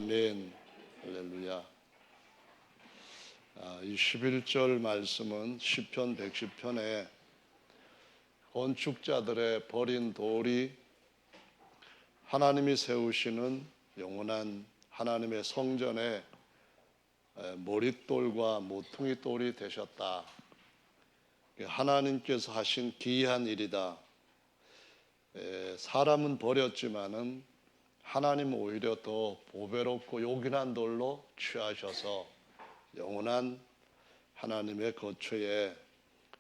아멘. 할렐루야. 이 11절 말씀은 시편 110편에 건축자들의 버린 돌이 하나님이 세우시는 영원한 하나님의 성전에 머릿돌과 모퉁이 돌이 되셨다. 하나님께서 하신 기이한 일이다. 사람은 버렸지만은 하나님은 오히려 더 보배롭고 요긴한 돌로 취하셔서 영원한 하나님의 거처의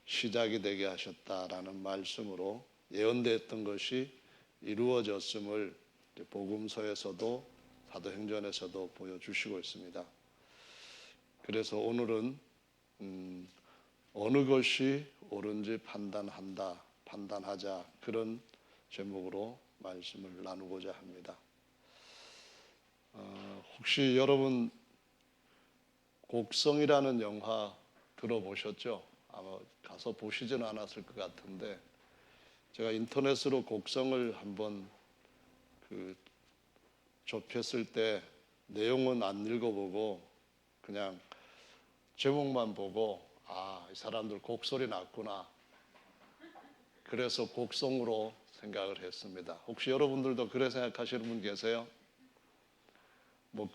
시작이 되게 하셨다라는 말씀으로 예언되었던 것이 이루어졌음을 복음서에서도 사도행전에서도 보여주시고 있습니다. 그래서 오늘은 어느 것이 옳은지 판단하자, 그런 제목으로 말씀을 나누고자 합니다. 혹시 여러분 곡성이라는 영화 들어보셨죠? 아마 가서 보시지는 않았을 것 같은데, 제가 인터넷으로 곡성을 한번 접했을 때 내용은 안 읽어보고 그냥 제목만 보고 이 사람들 곡소리 났구나, 그래서 곡성으로 생각을 했습니다. 혹시 여러분들도 그래 생각하시는 분 계세요?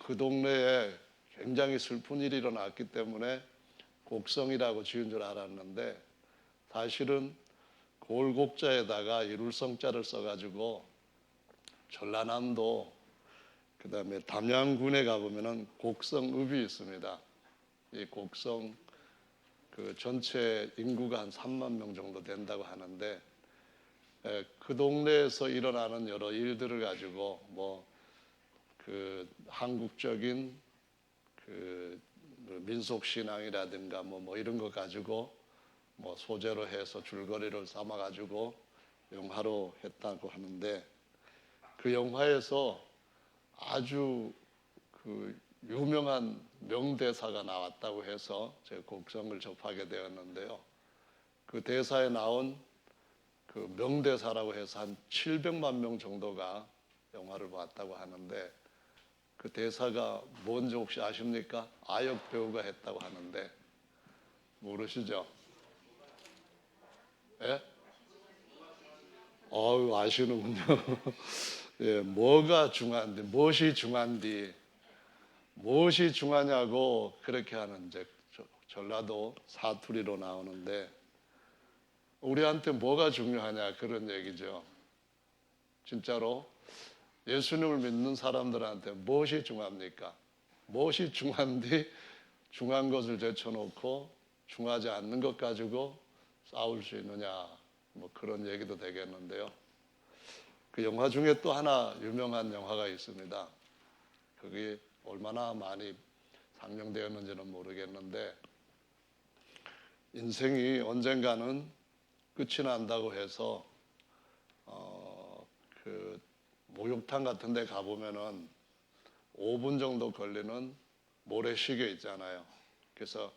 그 동네에 굉장히 슬픈 일이 일어났기 때문에 곡성이라고 지은 줄 알았는데, 사실은 골곡자에다가 이룰성자를 써가지고 전라남도 그다음에 담양군에 가보면은 곡성읍이 있습니다. 이 곡성 전체 인구가 한 3만 명 정도 된다고 하는데, 그 동네에서 일어나는 여러 일들을 가지고 한국적인 민속 신앙이라든가 이런 거 가지고 소재로 해서 줄거리를 삼아 가지고 영화로 했다고 하는데, 그 영화에서 아주 유명한 명대사가 나왔다고 해서 제가 곡성을 접하게 되었는데요. 그 대사에 나온 명대사라고 해서 한 700만 명 정도가 영화를 봤다고 하는데, 그 대사가 뭔지 혹시 아십니까? 아역 배우가 했다고 하는데 모르시죠? 예? 아시는군요. 예, 뭐가 중요한데, 무엇이 중요하냐고 그렇게 하는 이제 전라도 사투리로 나오는데, 우리한테 뭐가 중요하냐 그런 얘기죠. 진짜로 예수님을 믿는 사람들한테 무엇이 중요합니까? 무엇이 중요한데 중요한 것을 제쳐놓고 중요하지 않는 것 가지고 싸울 수 있느냐, 그런 얘기도 되겠는데요. 그 영화 중에 또 하나 유명한 영화가 있습니다. 그게 얼마나 많이 상영되었는지는 모르겠는데, 인생이 언젠가는 끝이 난다고 해서 목욕탕 같은 데 가보면은 5분 정도 걸리는 모래시계 있잖아요. 그래서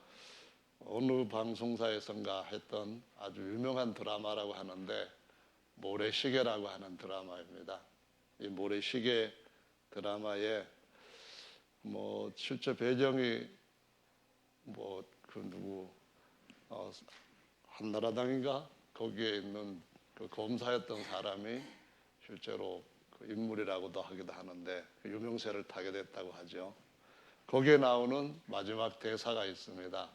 어느 방송사에선가 했던 아주 유명한 드라마라고 하는데, 모래시계라고 하는 드라마입니다. 이 모래시계 드라마에 실제 배경이 한나라당인가 거기에 있는 검사였던 사람이 실제로 인물이라고도 하기도 하는데, 유명세를 타게 됐다고 하죠. 거기에 나오는 마지막 대사가 있습니다.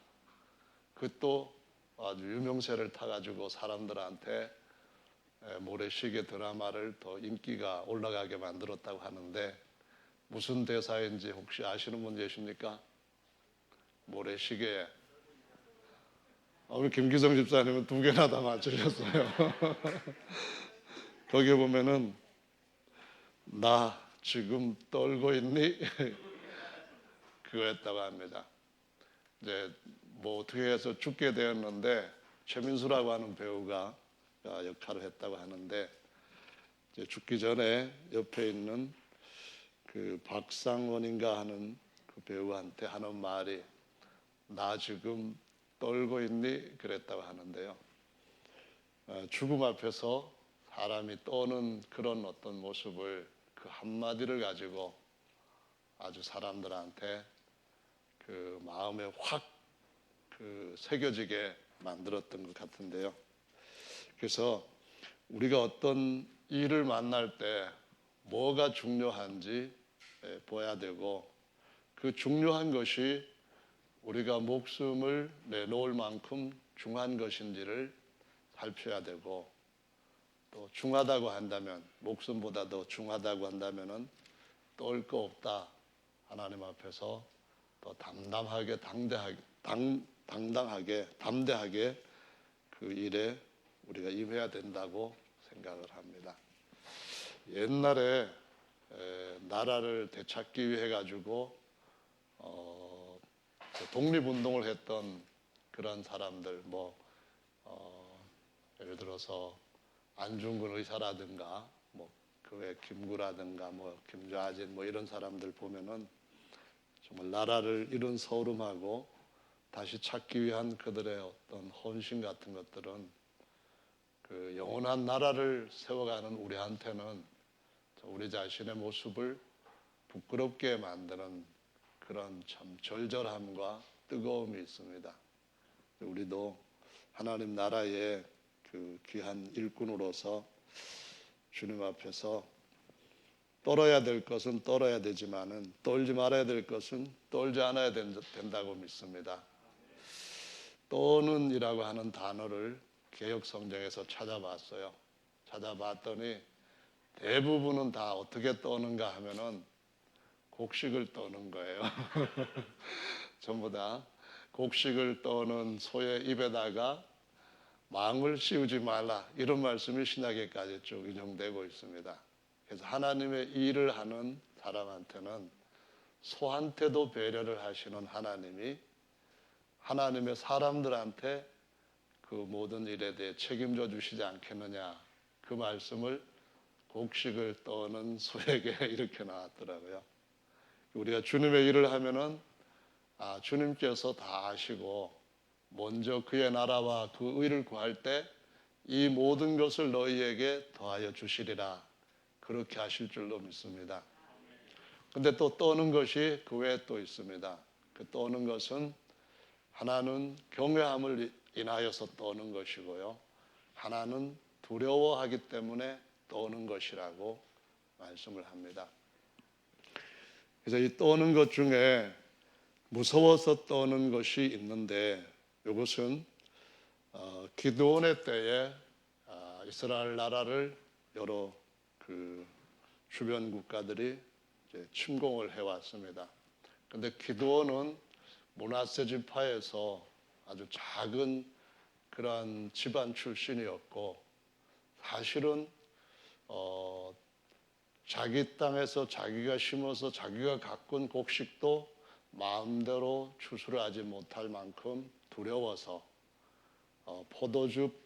그것도 아주 유명세를 타가지고 사람들한테 모래시계 드라마를 더 인기가 올라가게 만들었다고 하는데, 무슨 대사인지 혹시 아시는 분 계십니까? 모래시계. 우리 김기성 집사님은 2개나 다 맞추셨어요. 거기에 보면은 나 지금 떨고 있니? 그거였다고 합니다. 이제 어떻게 해서 죽게 되었는데, 최민수라고 하는 배우가 역할을 했다고 하는데, 이제 죽기 전에 옆에 있는 박상원인가 하는 그 배우한테 하는 말이 나 지금 떨고 있니? 그랬다고 하는데요. 죽음 앞에서 사람이 떠는 그런 어떤 모습을 그 한마디를 가지고 아주 사람들한테 그 마음에 확 그 새겨지게 만들었던 것 같은데요. 그래서 우리가 어떤 일을 만날 때 뭐가 중요한지 봐야 되고, 그 중요한 것이 우리가 목숨을 내놓을 만큼 중요한 것인지를 살펴야 되고, 또 중하다고 한다면, 목숨보다 더 중하다고 한다면은 떠올 거 없다, 하나님 앞에서 더 담담하게 담대하게 그 일에 우리가 임해야 된다고 생각을 합니다. 옛날에 나라를 되찾기 위해 가지고 독립운동을 했던 그런 사람들, 예를 들어서 안중근 의사라든가 그 외 김구라든가 김좌진 이런 사람들 보면은 정말 나라를 잃은 서름하고 다시 찾기 위한 그들의 어떤 헌신 같은 것들은 그 영원한 나라를 세워가는 우리한테는 우리 자신의 모습을 부끄럽게 만드는 그런 참 절절함과 뜨거움이 있습니다. 우리도 하나님 나라의 그 귀한 일꾼으로서 주님 앞에서 떨어야 될 것은 떨어야 되지만은 떨지 말아야 될 것은 떨지 않아야 된다고 믿습니다. 떠는이라고 하는 단어를 개역 성경에서 찾아봤어요. 찾아봤더니 대부분은 다 어떻게 떠는가 하면은 곡식을 떠는 거예요. 전부 다 곡식을 떠는 소의 입에다가 망을 씌우지 말라, 이런 말씀이 신약에까지 쭉 인용되고 있습니다. 그래서 하나님의 일을 하는 사람한테는 소한테도 배려를 하시는 하나님이 하나님의 사람들한테 그 모든 일에 대해 책임져 주시지 않겠느냐, 그 말씀을 곡식을 떠는 소에게 이렇게 나왔더라고요. 우리가 주님의 일을 하면은 주님께서 다 아시고 먼저 그의 나라와 그 의를 구할 때 이 모든 것을 너희에게 더하여 주시리라, 그렇게 하실 줄로 믿습니다. 근데 또 떠는 것이 그 외에 또 있습니다. 그 떠는 것은 하나는 경외함을 인하여서 떠는 것이고요, 하나는 두려워하기 때문에 떠는 것이라고 말씀을 합니다. 그래서 이 떠는 것 중에 무서워서 떠는 것이 있는데, 이것은 기드온의 때에 이스라엘 나라를 여러 그 주변 국가들이 이제 침공을 해왔습니다. 그런데 기드온은 므낫세 지파에서 아주 작은 그러한 집안 출신이었고, 사실은 자기 땅에서 자기가 심어서 자기가 가꾼 곡식도 마음대로 추수를 하지 못할 만큼 두려워서 포도즙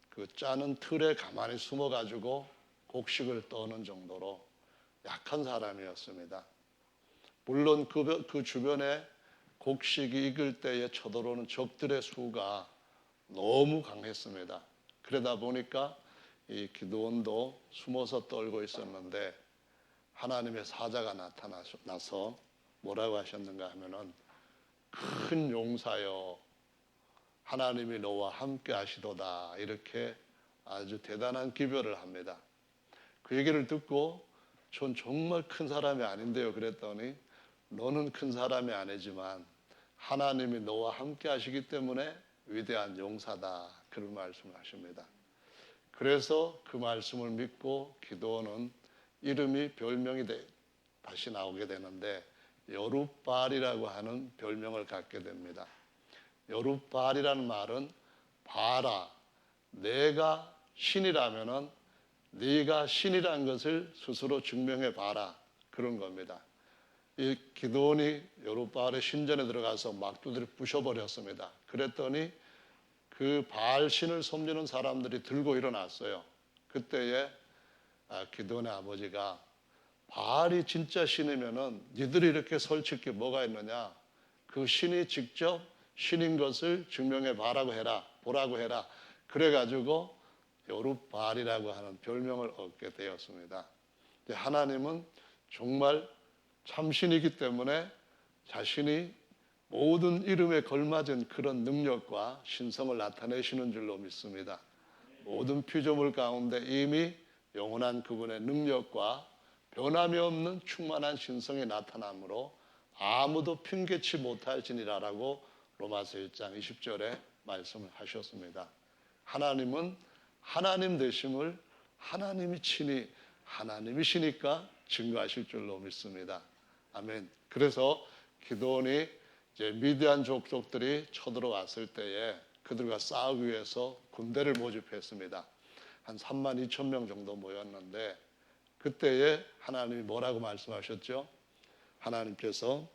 그 짜는 틀에 가만히 숨어가지고 곡식을 떠는 정도로 약한 사람이었습니다. 물론 그 주변에 곡식이 익을 때에 쳐들어오는 적들의 수가 너무 강했습니다. 그러다 보니까 이 기드온도 숨어서 떨고 있었는데, 하나님의 사자가 나타나서 뭐라고 하셨는가 하면은, 큰 용사여, 하나님이 너와 함께 하시도다, 이렇게 아주 대단한 기별을 합니다. 그 얘기를 듣고 전 정말 큰 사람이 아닌데요 그랬더니, 너는 큰 사람이 아니지만 하나님이 너와 함께 하시기 때문에 위대한 용사다, 그런 말씀을 하십니다. 그래서 그 말씀을 믿고 기드온은 이름이 별명이 다시 나오게 되는데, 여룻바알이라고 하는 별명을 갖게 됩니다. 여룻바알이라는 말은 바라, 내가 신이라면은 네가 신이라는 것을 스스로 증명해 봐라, 그런 겁니다. 이 기드온이 여룻바알의 신전에 들어가서 막 두드려 부셔버렸습니다. 그랬더니 그 바알 신을 섬기는 사람들이 들고 일어났어요. 그때에 기드온의 아버지가, 바알이 진짜 신이면은 니들이 이렇게 설칠 게 뭐가 있느냐, 그 신이 직접 신인 것을 증명해 보라고 해라. 그래가지고 여룻바알이라고 하는 별명을 얻게 되었습니다. 하나님은 정말 참신이기 때문에 자신이 모든 이름에 걸맞은 그런 능력과 신성을 나타내시는 줄로 믿습니다. 모든 피조물 가운데 이미 영원한 그분의 능력과 변함이 없는 충만한 신성이 나타나므로 아무도 핑계치 못할지니라라고 로마서 1장 20절에 말씀을 하셨습니다. 하나님은 하나님 되심을 하나님이 친히 하나님이시니까 증거하실 줄로 믿습니다. 아멘. 그래서 기드온이 이제 미디안 족속들이 쳐들어왔을 때에 그들과 싸우기 위해서 군대를 모집했습니다. 한 3만 2천 명 정도 모였는데 그때에 하나님이 뭐라고 말씀하셨죠? 하나님께서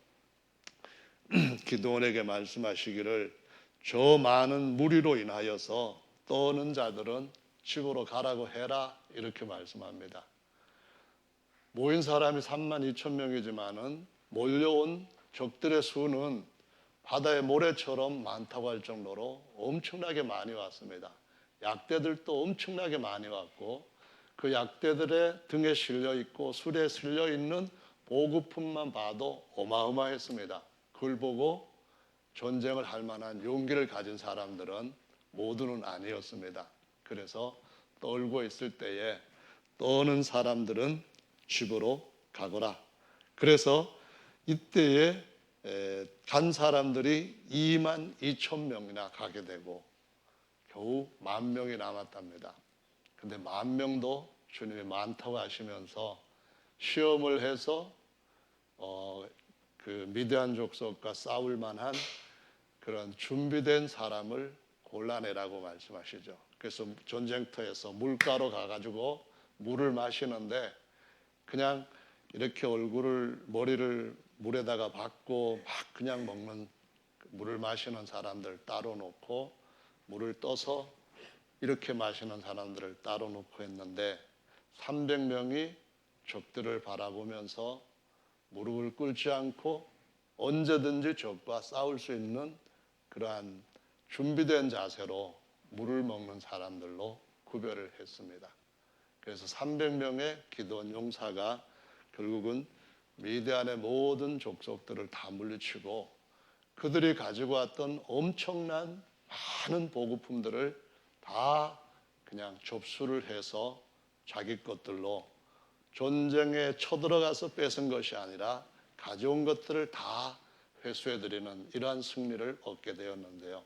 기드온에게 말씀하시기를 저 많은 무리로 인하여서 떠오는 자들은 집으로 가라고 해라 이렇게 말씀합니다. 모인 사람이 3만 2천 명이지만은 몰려온 적들의 수는 바다의 모래처럼 많다고 할 정도로 엄청나게 많이 왔습니다. 약대들도 엄청나게 많이 왔고 그 약대들의 등에 실려 있고 술에 실려 있는 보급품만 봐도 어마어마했습니다. 그걸 보고 전쟁을 할 만한 용기를 가진 사람들은 모두는 아니었습니다. 그래서 떨고 있을 때에 떠는 사람들은 집으로 가거라. 그래서 이때에 간 사람들이 2만 2천 명이나 가게 되고 겨우 10,000명이 남았답니다. 근데 10,000명도 주님이 많다고 하시면서 시험을 해서 그 미디안 족속과 싸울 만한 그런 준비된 사람을 골라내라고 말씀하시죠. 그래서 전쟁터에서 물가로 가가지고 물을 마시는데 그냥 이렇게 머리를 물에다가 박고 막 그냥 먹는 물을 마시는 사람들 따로 놓고 물을 떠서 이렇게 마시는 사람들을 따로 놓고 했는데 300명이 적들을 바라보면서 무릎을 꿇지 않고 언제든지 적과 싸울 수 있는 그러한 준비된 자세로 물을 먹는 사람들로 구별을 했습니다. 그래서 300명의 기드온 용사가 결국은 미디안의 모든 족속들을 다 물리치고 그들이 가지고 왔던 엄청난 많은 보급품들을 다 그냥 접수를 해서 자기 것들로 전쟁에 쳐들어가서 뺏은 것이 아니라 가져온 것들을 다 회수해드리는 이러한 승리를 얻게 되었는데요.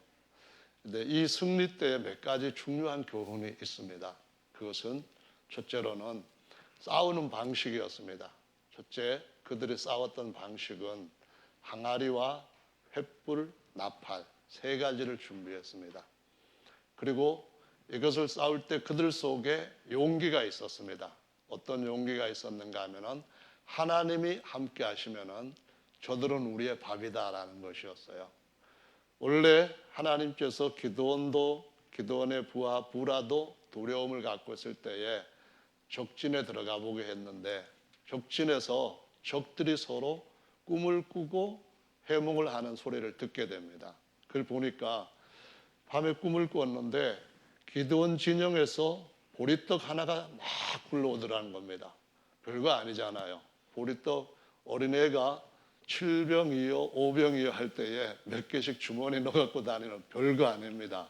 근데 이 승리 때에 몇 가지 중요한 교훈이 있습니다. 그것은 첫째로는 싸우는 방식이었습니다. 첫째, 그들이 싸웠던 방식은 항아리와 횃불, 나팔 세 가지를 준비했습니다. 그리고 이것을 싸울 때 그들 속에 용기가 있었습니다. 어떤 용기가 있었는가 하면은 하나님이 함께 하시면은 저들은 우리의 밥이다라는 것이었어요. 원래 하나님께서 기드온의 부하 부라도 두려움을 갖고 있을 때에 적진에 들어가 보게 했는데 적진에서 적들이 서로 꿈을 꾸고 해몽을 하는 소리를 듣게 됩니다. 그걸 보니까 밤에 꿈을 꿨는데 기드온 진영에서 보리떡 하나가 막 굴러오더라는 겁니다. 별거 아니잖아요. 보리떡 어린애가 7병이요 5병이요 할 때에 몇 개씩 주머니 넣어갖고 다니는 별거 아닙니다.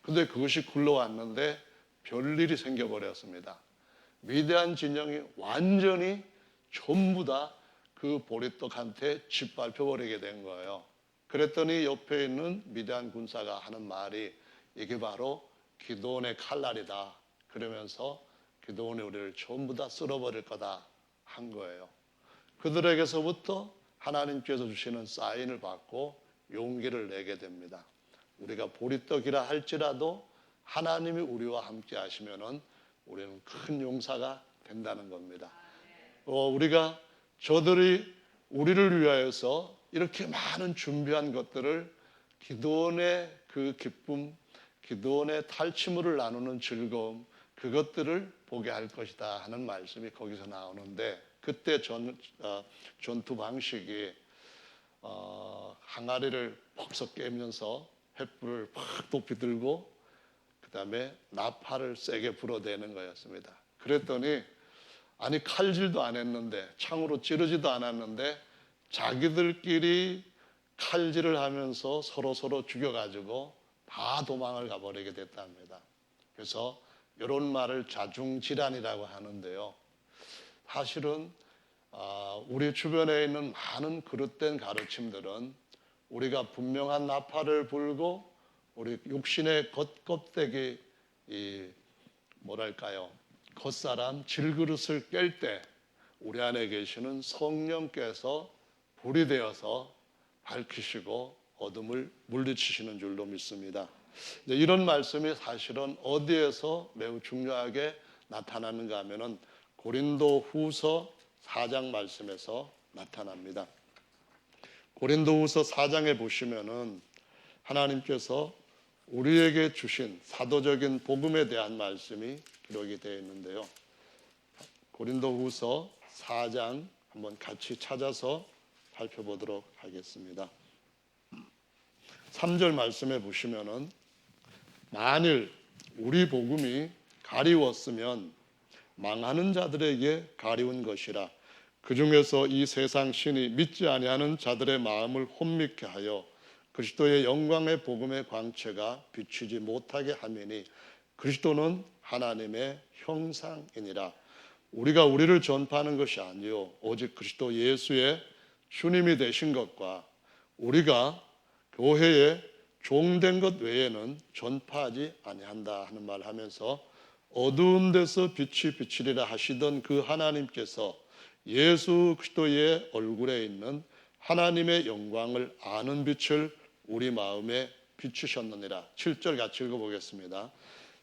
근데 그것이 굴러왔는데 별일이 생겨버렸습니다. 미디안 진영이 완전히 전부 다 그 보리떡한테 짓밟혀버리게 된 거예요. 그랬더니 옆에 있는 미디안 군사가 하는 말이 이게 바로 기드온의 칼날이다. 그러면서 기드온이 우리를 전부 다 쓸어버릴 거다 한 거예요. 그들에게서부터 하나님께서 주시는 사인을 받고 용기를 내게 됩니다. 우리가 보리떡이라 할지라도 하나님이 우리와 함께 하시면은 우리는 큰 용사가 된다는 겁니다. 우리가 저들이 우리를 위하여서 이렇게 많은 준비한 것들을 기드온의 그 기쁨, 기드온의 탈취물을 나누는 즐거움, 그것들을 보게 할 것이다 하는 말씀이 거기서 나오는데 그때 전투 방식이 항아리를 퍽석 깨면서 횃불을 팍 높이 들고 그 다음에 나팔을 세게 불어대는 거였습니다. 그랬더니 아니 칼질도 안 했는데, 창으로 찌르지도 않았는데 자기들끼리 칼질을 하면서 서로 죽여가지고 다 도망을 가버리게 됐답니다. 그래서 이런 말을 자중질환이라고 하는데요, 사실은 우리 주변에 있는 많은 그릇된 가르침들은 우리가 분명한 나팔을 불고 우리 육신의 겉껍데기, 겉사람 질그릇을 깰 때 우리 안에 계시는 성령께서 불이 되어서 밝히시고 어둠을 물리치시는 줄로 믿습니다. 이런 말씀이 사실은 어디에서 매우 중요하게 나타나는가 하면은 고린도 후서 4장 말씀에서 나타납니다. 고린도 후서 4장에 보시면은 하나님께서 우리에게 주신 사도적인 복음에 대한 말씀이 기록이 되어 있는데요, 고린도 후서 4장 한번 같이 찾아서 살펴보도록 하겠습니다. 3절 말씀에 보시면은 만일 우리 복음이 가리웠으면 망하는 자들에게 가리운 것이라, 그 중에서 이 세상 신이 믿지 아니하는 자들의 마음을 혼미케 하여 그리스도의 영광의 복음의 광채가 비추지 못하게 함이니, 그리스도는 하나님의 형상이니라. 우리가 우리를 전파하는 것이 아니요 오직 그리스도 예수의 주님이 되신 것과 우리가 교회에 종된 것 외에는 전파하지 아니한다 하는 말을 하면서, 어두운 데서 빛이 비치리라 하시던 그 하나님께서 예수 그리스도의 얼굴에 있는 하나님의 영광을 아는 빛을 우리 마음에 비추셨느니라. 7절 같이 읽어보겠습니다.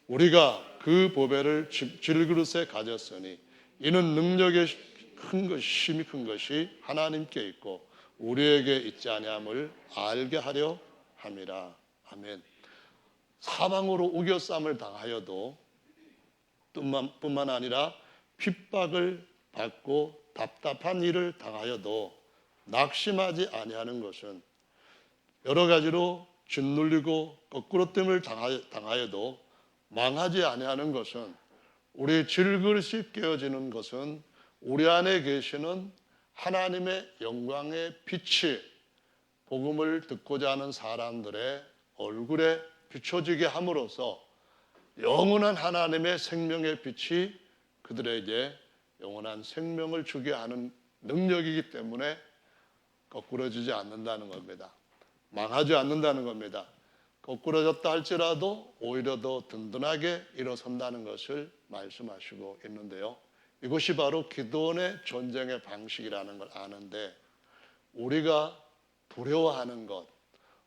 우리가 그 보배를 질그릇에 가졌으니 이는 능력의 힘이 큰 것이 하나님께 있고 우리에게 있지 아니함을 알게 하려 함이라. 아멘. 사방으로 우겨쌈을 당하여도 뿐만 아니라 핍박을 받고 답답한 일을 당하여도 낙심하지 아니하는 것은, 여러 가지로 짓눌리고 거꾸로됨을 당하여도 망하지 아니하는 것은, 우리 질그릇이 깨어지는 것은 우리 안에 계시는 하나님의 영광의 빛이 복음을 듣고자 하는 사람들의 얼굴에 비춰지게 함으로써 영원한 하나님의 생명의 빛이 그들에게 영원한 생명을 주게 하는 능력이기 때문에 거꾸러지지 않는다는 겁니다. 망하지 않는다는 겁니다. 거꾸러졌다 할지라도 오히려 더 든든하게 일어선다는 것을 말씀하시고 있는데요, 이것이 바로 기도원의 전쟁의 방식이라는 걸 아는데, 우리가 두려워하는 것,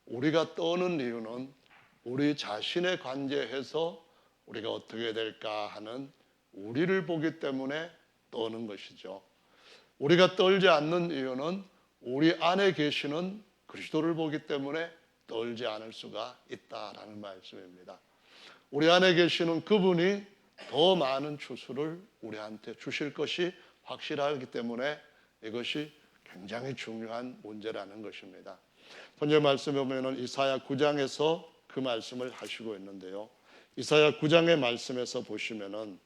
우리가 떠는 이유는 우리 자신에 관계해서 우리가 어떻게 될까 하는 우리를 보기 때문에 떠는 것이죠. 우리가 떨지 않는 이유는 우리 안에 계시는 그리스도를 보기 때문에 떨지 않을 수가 있다라는 말씀입니다. 우리 안에 계시는 그분이 더 많은 추수를 우리한테 주실 것이 확실하기 때문에 이것이 굉장히 중요한 문제라는 것입니다. 본절 말씀에 보면 이사야 9장에서 그 말씀을 하시고 있는데요, 이사야 9장의 말씀에서 보시면은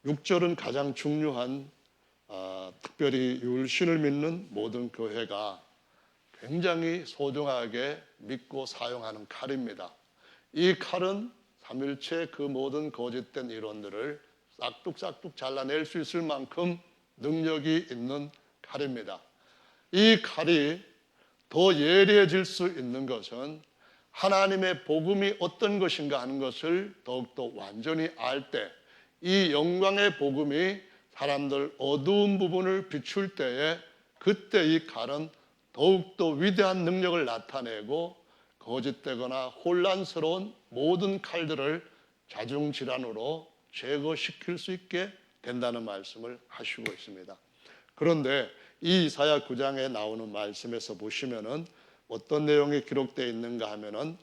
6절은 가장 중요한, 특별히 율신을 믿는 모든 교회가 굉장히 소중하게 믿고 사용하는 칼입니다. 이 칼은 삼일체 그 모든 거짓된 이론들을 싹둑싹둑 잘라낼 수 있을 만큼 능력이 있는 칼입니다. 이 칼이 더 예리해질 수 있는 것은 하나님의 복음이 어떤 것인가 하는 것을 더욱더 완전히 알 때, 이 영광의 복음이 사람들 어두운 부분을 비출 때에, 그때 이 칼은 더욱더 위대한 능력을 나타내고 거짓되거나 혼란스러운 모든 칼들을 자중질환으로 제거시킬 수 있게 된다는 말씀을 하시고 있습니다. 그런데 이 이사야 9장에 나오는 말씀에서 보시면은 어떤 내용이 기록되어 있는가 하면은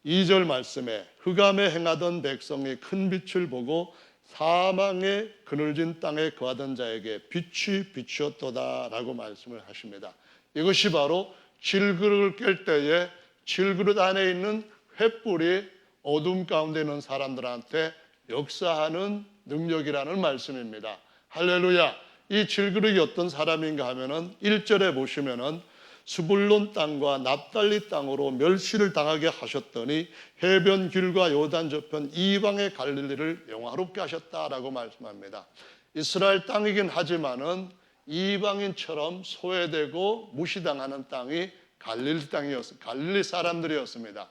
2절 말씀에 흑암에 행하던 백성이 큰 빛을 보고 사망의 그늘진 땅에 거하던 자에게 빛이 비추었도다 라고 말씀을 하십니다. 이것이 바로 질그릇을 깰 때에 질그릇 안에 있는 횃불이 어둠 가운데 있는 사람들한테 역사하는 능력이라는 말씀입니다. 할렐루야. 이 질그릇이 어떤 사람인가 하면은 1절에 보시면은 스불론 땅과 납달리 땅으로 멸시를 당하게 하셨더니 해변 길과 요단 저편 이방의 갈릴리를 영화롭게 하셨다라고 말씀합니다. 이스라엘 땅이긴 하지만은 이방인처럼 소외되고 무시당하는 땅이 갈릴리 땅이었습니다. 갈릴리 사람들이었습니다.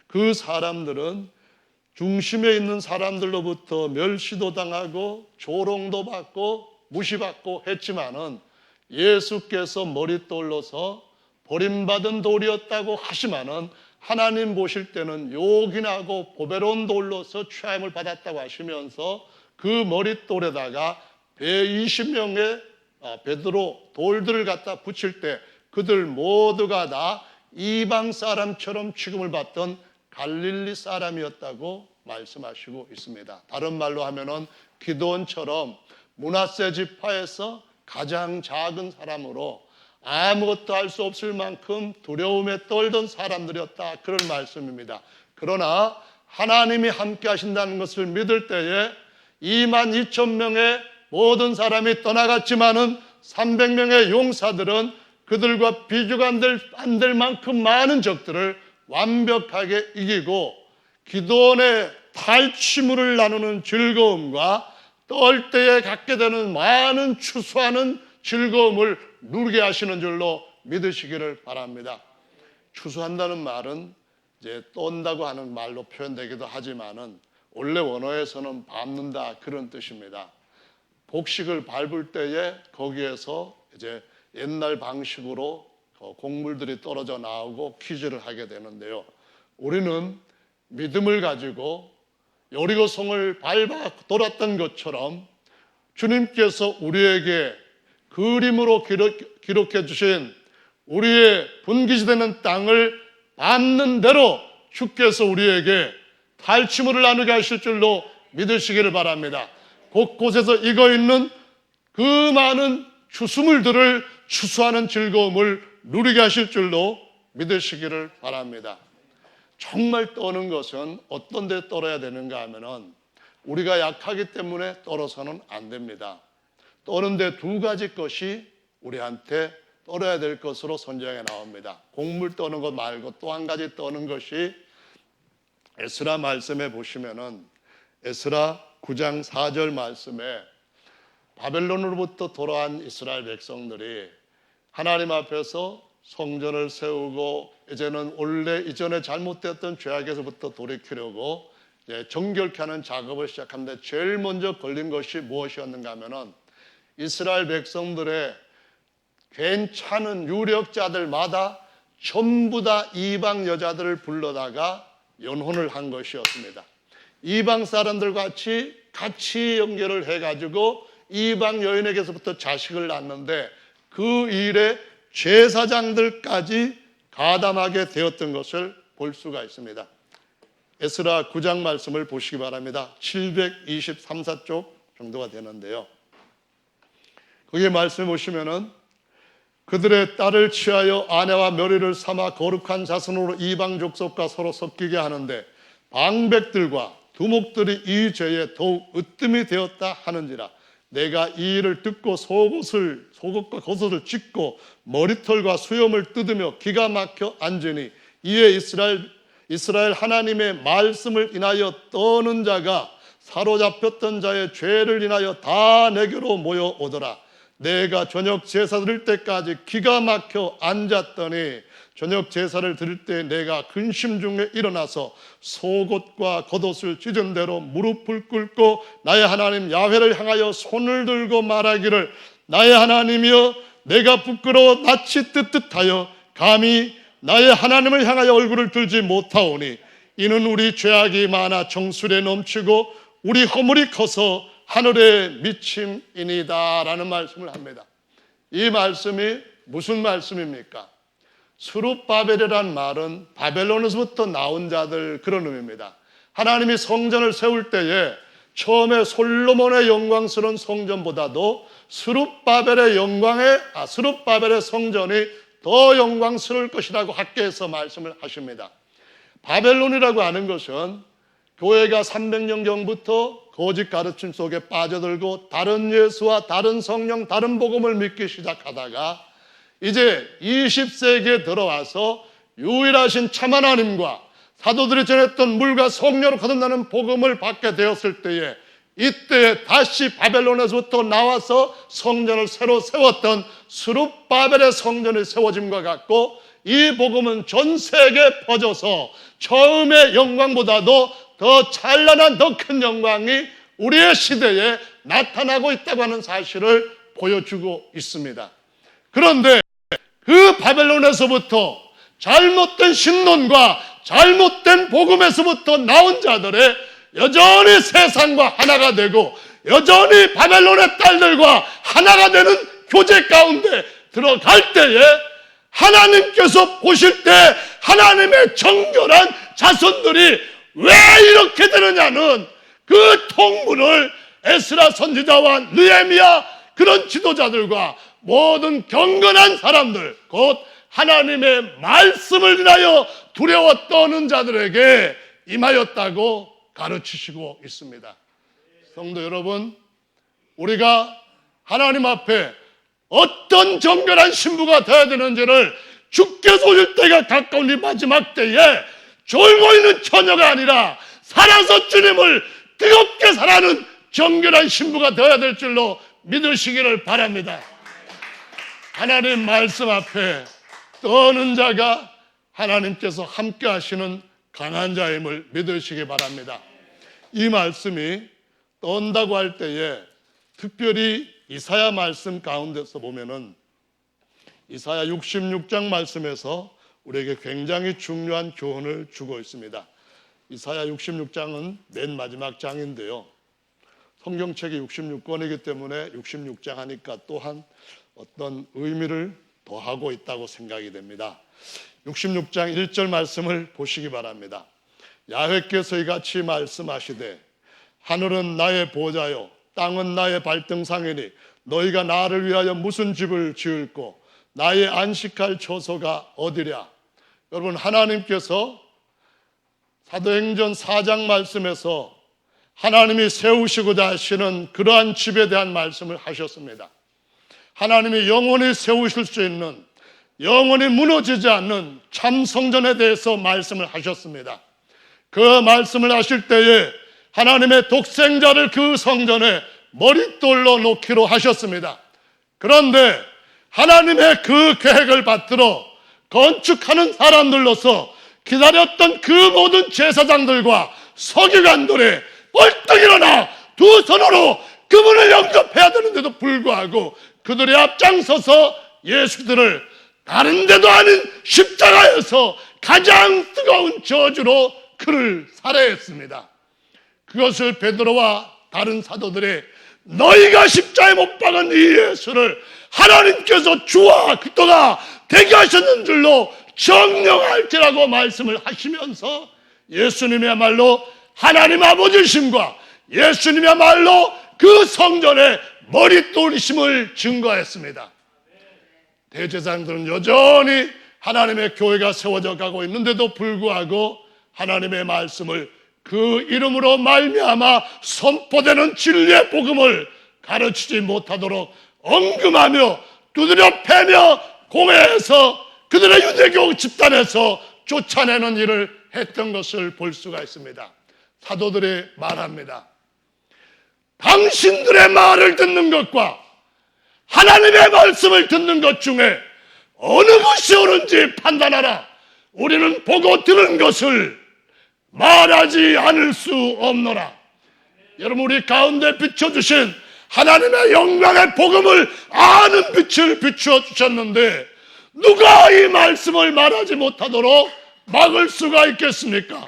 그 사람들은 중심에 있는 사람들로부터 멸시도 당하고 조롱도 받고 무시받고 했지만은 예수께서 머릿돌로서 버림받은 돌이었다고 하시면은 하나님 보실 때는 요긴하고 보배로운 돌로서 취하임을 받았다고 하시면서 그 머릿돌에다가 120명의 베드로 돌들을 갖다 붙일 때 그들 모두가 다 이방 사람처럼 취급을 받던 갈릴리 사람이었다고 말씀하시고 있습니다. 다른 말로 하면은 기드온처럼 므낫세 지파에서 가장 작은 사람으로 아무것도 할 수 없을 만큼 두려움에 떨던 사람들이었다, 그런 말씀입니다. 그러나 하나님이 함께 하신다는 것을 믿을 때에 22,000명의 모든 사람이 떠나갔지만은 300명의 용사들은 그들과 비교가 안 될 만큼 많은 적들을 완벽하게 이기고 기드온의 탈취물을 나누는 즐거움과 떨 때에 갖게 되는 많은 추수하는 즐거움을 누리게 하시는 줄로 믿으시기를 바랍니다. 추수한다는 말은 이제 떤다고 하는 말로 표현되기도 하지만은 원래 원어에서는 밟는다, 그런 뜻입니다. 곡식을 밟을 때에 거기에서 이제 옛날 방식으로 곡물들이 떨어져 나오고 퀴즈를 하게 되는데요. 우리는 믿음을 가지고 여리고성을 밟아 돌았던 것처럼 주님께서 우리에게 그림으로 기록해 주신 우리의 분기지되는 땅을 밟는 대로 주께서 우리에게 탈취물을 나누게 하실 줄로 믿으시기를 바랍니다. 곳곳에서 익어있는 그 많은 추수물들을 추수하는 즐거움을 누리게 하실 줄로 믿으시기를 바랍니다. 정말 떠는 것은 어떤 데 떨어야 되는가 하면은 우리가 약하기 때문에 떨어서는 안 됩니다. 떠는데 두 가지 것이 우리한테 떨어야 될 것으로 성경에 나옵니다. 곡물 떠는 것 말고 또 한 가지 떠는 것이 에스라 말씀에 보시면은 에스라 9장 4절 말씀에 바벨론으로부터 돌아온 이스라엘 백성들이 하나님 앞에서 성전을 세우고 이제는 원래 이전에 잘못됐던 죄악에서부터 돌이키려고 정결케 하는 작업을 시작하는데 제일 먼저 걸린 것이 무엇이었는가 하면은 이스라엘 백성들의 괜찮은 유력자들마다 전부 다 이방 여자들을 불러다가 연혼을 한 것이었습니다. 이방 사람들과 같이 연결을 해가지고 이방 여인에게서부터 자식을 낳는데 그 일에 제사장들까지 가담하게 되었던 것을 볼 수가 있습니다. 에스라 9장 말씀을 보시기 바랍니다. 723, 4쪽 정도가 되는데요. 거기에 말씀해 보시면은 그들의 딸을 취하여 아내와 며느리를 삼아 거룩한 자손으로 이방 족속과 서로 섞이게 하는데 방백들과 두목들이 이 죄에 더욱 으뜸이 되었다 하는지라. 내가 이 일을 듣고 속옷과 겉옷을 찢고 머리털과 수염을 뜯으며 기가 막혀 앉으니 이에 이스라엘 하나님의 말씀을 인하여 떠는 자가 사로잡혔던 자의 죄를 인하여 다 내게로 모여오더라. 내가 저녁 제사 드릴 때까지 기가 막혀 앉았더니 저녁 제사를 드릴 때 내가 근심 중에 일어나서 속옷과 겉옷을 찢은 대로 무릎을 꿇고 나의 하나님 야훼를 향하여 손을 들고 말하기를 나의 하나님이여 내가 부끄러워 낯이 뜨뜻하여 감히 나의 하나님을 향하여 얼굴을 들지 못하오니 이는 우리 죄악이 많아 정수리에 넘치고 우리 허물이 커서 하늘에 미침이니다 라는 말씀을 합니다. 이 말씀이 무슨 말씀입니까? 스룹바벨이란 말은 바벨론에서부터 나온 자들, 그런 의미입니다. 하나님이 성전을 세울 때에 처음에 솔로몬의 영광스러운 성전보다도 스룹바벨의 성전이 더 영광스러울 것이라고 학계에서 말씀을 하십니다. 바벨론이라고 하는 것은 교회가 300년 전부터 거짓 가르침 속에 빠져들고 다른 예수와 다른 성령, 다른 복음을 믿기 시작하다가 이제 20세기에 들어와서 유일하신 참 하나님과 사도들이 전했던 물과 성령으로 거듭나는 복음을 받게 되었을 때에 이때 다시 바벨론에서부터 나와서 성전을 새로 세웠던 스룹바벨의 성전이 세워짐과 같고 이 복음은 전 세계에 퍼져서 처음의 영광보다도 더 찬란한 더 큰 영광이 우리의 시대에 나타나고 있다고 하는 사실을 보여주고 있습니다. 그런데 그 바벨론에서부터 잘못된 신론과 잘못된 복음에서부터 나온 자들의 여전히 세상과 하나가 되고 여전히 바벨론의 딸들과 하나가 되는 교제 가운데 들어갈 때에 하나님께서 보실 때 하나님의 정결한 자손들이 왜 이렇게 되느냐는 그 통문을 에스라 선지자와 느헤미야 그런 지도자들과 모든 경건한 사람들 곧 하나님의 말씀을 인하여 두려워 떠는 자들에게 임하였다고 가르치시고 있습니다. 성도 여러분, 우리가 하나님 앞에 어떤 정결한 신부가 되어야 되는지를 주께서 오실 때가 가까운 이 마지막 때에 졸고 있는 처녀가 아니라 살아서 주님을 뜨겁게 사랑하는 정결한 신부가 되어야 될 줄로 믿으시기를 바랍니다. 하나님 말씀 앞에 떠는 자가 하나님께서 함께 하시는 강한 자임을 믿으시기 바랍니다. 이 말씀이 떤다고 할 때에 특별히 이사야 말씀 가운데서 보면은 이사야 66장 말씀에서 우리에게 굉장히 중요한 교훈을 주고 있습니다. 이사야 66장은 맨 마지막 장인데요. 성경책이 66권이기 때문에 66장 하니까 또한 어떤 의미를 더하고 있다고 생각이 됩니다. 66장 1절 말씀을 보시기 바랍니다. 야훼께서 이같이 말씀하시되 하늘은 나의 보좌요 땅은 나의 발등상이니 너희가 나를 위하여 무슨 집을 지을꼬 나의 안식할 처소가 어디랴. 여러분, 하나님께서 사도행전 4장 말씀에서 하나님이 세우시고자 하시는 그러한 집에 대한 말씀을 하셨습니다. 하나님이 영원히 세우실 수 있는 영원히 무너지지 않는 참 성전에 대해서 말씀을 하셨습니다. 그 말씀을 하실 때에 하나님의 독생자를 그 성전에 머릿돌로 놓기로 하셨습니다. 그런데 하나님의 그 계획을 받들어 건축하는 사람들로서 기다렸던 그 모든 제사장들과 서기관들이 벌떡 일어나 두 손으로 그분을 영접해야 되는데도 불구하고 그들이 앞장서서 예수들을 다른 데도 아닌 십자가에서 가장 뜨거운 저주로 그를 살해했습니다. 그것을 베드로와 다른 사도들이 너희가 십자가에 못 박은 이 예수를 하나님께서 주와 그리스도가 되게 하셨는 줄로 정령할지라고 말씀을 하시면서 예수님이야말로 하나님 아버지심과 예수님이야말로 그 성전의 머릿돌이심을 증거했습니다. 대제사장들은 여전히 하나님의 교회가 세워져 가고 있는데도 불구하고 하나님의 말씀을 그 이름으로 말미암아 선포되는 진리의 복음을 가르치지 못하도록 엉금하며 두드려 패며 공회에서 그들의 유대교 집단에서 쫓아내는 일을 했던 것을 볼 수가 있습니다. 사도들이 말합니다. 당신들의 말을 듣는 것과 하나님의 말씀을 듣는 것 중에 어느 것이 옳은지 판단하라. 우리는 보고 들은 것을 말하지 않을 수 없노라. 여러분, 우리 가운데 비춰주신 하나님의 영광의 복음을 아는 빛을 비추어 주셨는데 누가 이 말씀을 말하지 못하도록 막을 수가 있겠습니까?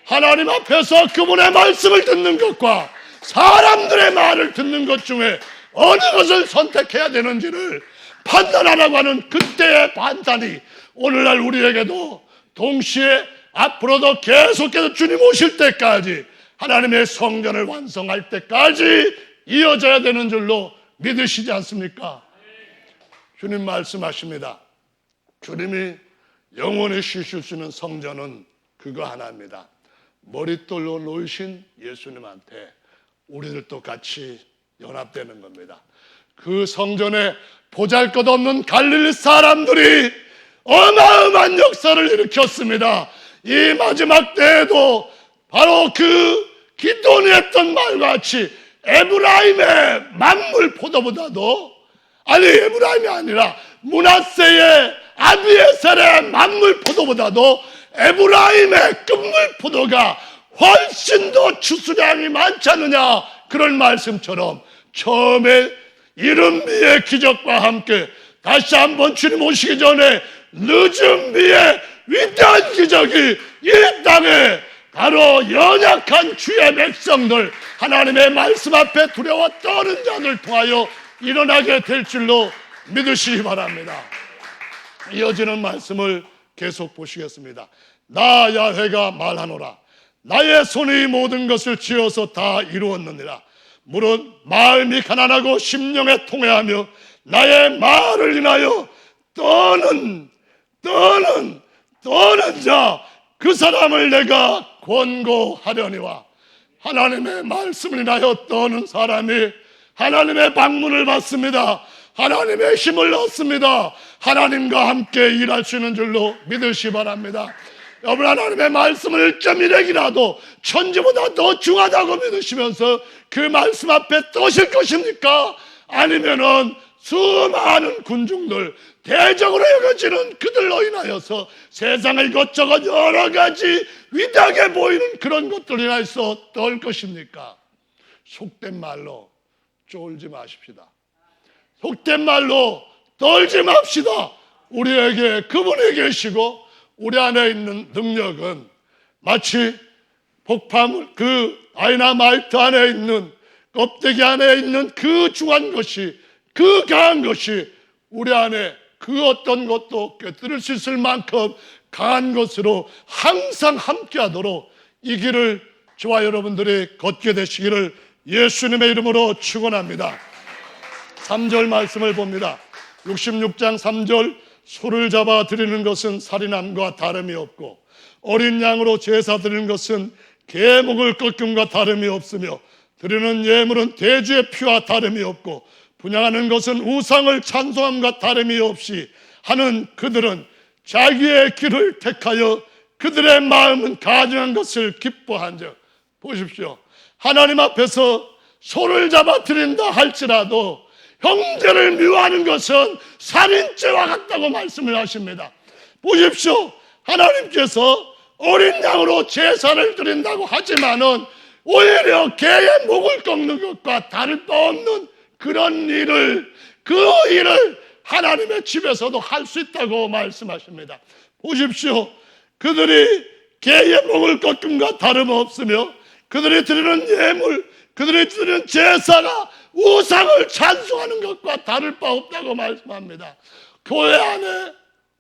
하나님 앞에서 그분의 말씀을 듣는 것과 사람들의 말을 듣는 것 중에 어느 것을 선택해야 되는지를 판단하라고 하는 그때의 판단이 오늘날 우리에게도 동시에 앞으로도 계속해서 주님 오실 때까지 하나님의 성전을 완성할 때까지 이어져야 되는 줄로 믿으시지 않습니까? 주님 말씀하십니다. 주님이 영원히 쉬실 수 있는 성전은 그거 하나입니다. 머릿돌로 놓으신 예수님한테 우리들도 같이 연합되는 겁니다. 그 성전에 보잘것없는 갈릴리 사람들이 어마어마한 역사를 일으켰습니다. 이 마지막 때에도 바로 그 기도원이 했던 말과 같이 에브라임의 만물 포도보다도, 아니 에브라임이 아니라 므낫세의 아비에셀의 만물 포도보다도 에브라임의 끝물 포도가 훨씬 더 추수량이 많지 않느냐, 그런 말씀처럼 처음에 이른 비의 기적과 함께 다시 한번 주님 오시기 전에 늦은 비의 위대한 기적이 이 땅에 바로 연약한 주의 백성들, 하나님의 말씀 앞에 두려워 떠는 자들 통하여 일어나게 될 줄로 믿으시기 바랍니다. 이어지는 말씀을 계속 보시겠습니다. 나 야훼가 말하노라. 나의 손이 모든 것을 지어서 다 이루었느니라. 물은 마음이 가난하고 심령에 통회하며 나의 말을 인하여 떠는 자, 그 사람을 내가 권고하려니와. 하나님의 말씀을 인하여 떠는 사람이 하나님의 방문을 받습니다. 하나님의 힘을 얻습니다. 하나님과 함께 일할 수 있는 줄로 믿으시 바랍니다. 여러분, 하나님의 말씀을 1.1핵이라도 천지보다 더 중하다고 믿으시면서 그 말씀 앞에 떠실 것입니까? 아니면은 수많은 군중들, 대적으로 여겨지는 그들로 인하여서 세상의 이것저것 여러 가지 위대하게 보이는 그런 것들로 인하여서 떨 것입니까? 속된 말로 쫄지 마십시다. 속된 말로 떨지 맙시다. 우리에게 그분이 계시고 우리 안에 있는 능력은 마치 복파물, 그 다이너마이트 안에 있는, 껍데기 안에 있는 그 중한 것이, 그 강한 것이 우리 안에 그 어떤 것도 꿰뚫을 수 있을 만큼 강한 것으로 항상 함께하도록 이 길을 저와 여러분들이 걷게 되시기를 예수님의 이름으로 축원합니다. 3절 말씀을 봅니다. 66장 3절, 소를 잡아 드리는 것은 살인함과 다름이 없고 어린 양으로 제사 드리는 것은 계목을 꺾음과 다름이 없으며 드리는 예물은 대주의 피와 다름이 없고 분향하는 것은 우상을 찬송함과 다름이 없이 하는 그들은 자기의 길을 택하여 그들의 마음은 가증한 것을 기뻐한즉. 보십시오. 하나님 앞에서 소를 잡아 드린다 할지라도 형제를 미워하는 것은 살인죄와 같다고 말씀을 하십니다. 보십시오. 하나님께서 어린 양으로 제사를 드린다고 하지만은 오히려 개의 목을 꺾는 것과 다를 바 없는 그런 일을, 그 일을 하나님의 집에서도 할 수 있다고 말씀하십니다. 보십시오. 그들이 개의 목을 꺾음과 다름없으며 그들이 드리는 예물, 그들이 드리는 제사가 우상을 찬송하는 것과 다를 바 없다고 말씀합니다. 교회 안에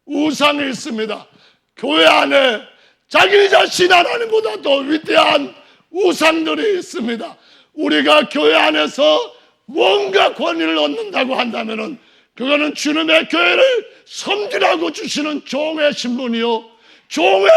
우상이 있습니다. 교회 안에 자기 자신 하나님보다 더 위대한 우상들이 있습니다. 우리가 교회 안에서 뭔가 권위를 얻는다고 한다면 그거는 주님의 교회를 섬기라고 주시는 종의 신분이요, 종의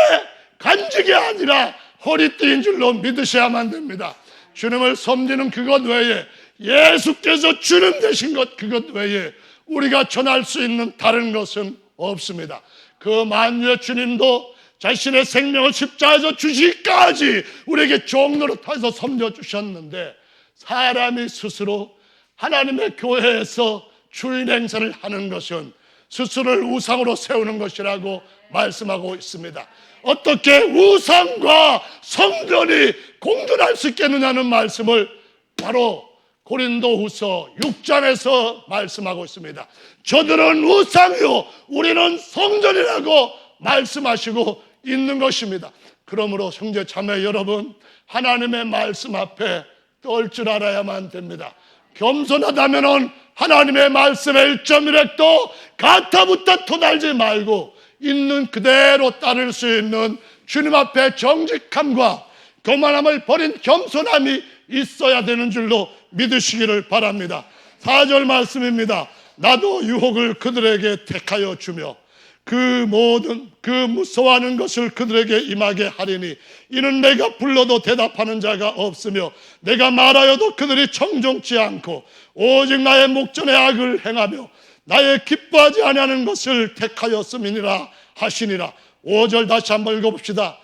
간직이 아니라 허리띠인 줄로 믿으셔야만 됩니다. 주님을 섬기는 그것 외에, 예수께서 주님 되신 것 그것 외에 우리가 전할 수 있는 다른 것은 없습니다. 그 만유의 주님도 자신의 생명을 십자가에서 주시기까지 우리에게 종로로 타서 섬겨주셨는데, 사람이 스스로 하나님의 교회에서 주인 행세를 하는 것은 스스로를 우상으로 세우는 것이라고 말씀하고 있습니다. 어떻게 우상과 성전이 공존할 수 있겠느냐는 말씀을 바로 고린도후서 6장에서 말씀하고 있습니다. 저들은 우상이요 우리는 성전이라고 말씀하시고 있는 것입니다. 그러므로 형제 자매 여러분, 하나님의 말씀 앞에 떨 줄 알아야만 됩니다. 겸손하다면 하나님의 말씀에 1.1핵도 가타부터 토달지 말고 있는 그대로 따를 수 있는 주님 앞에 정직함과 교만함을 버린 겸손함이 있어야 되는 줄로 믿으시기를 바랍니다. 4절 말씀입니다. 나도 유혹을 그들에게 택하여 주며 그 모든 그 무서워하는 것을 그들에게 임하게 하리니 이는 내가 불러도 대답하는 자가 없으며 내가 말하여도 그들이 청종치 않고 오직 나의 목전에 악을 행하며 나의 기뻐하지 아니하는 것을 택하였음이니라 하시니라. 5절 다시 한번 읽어봅시다.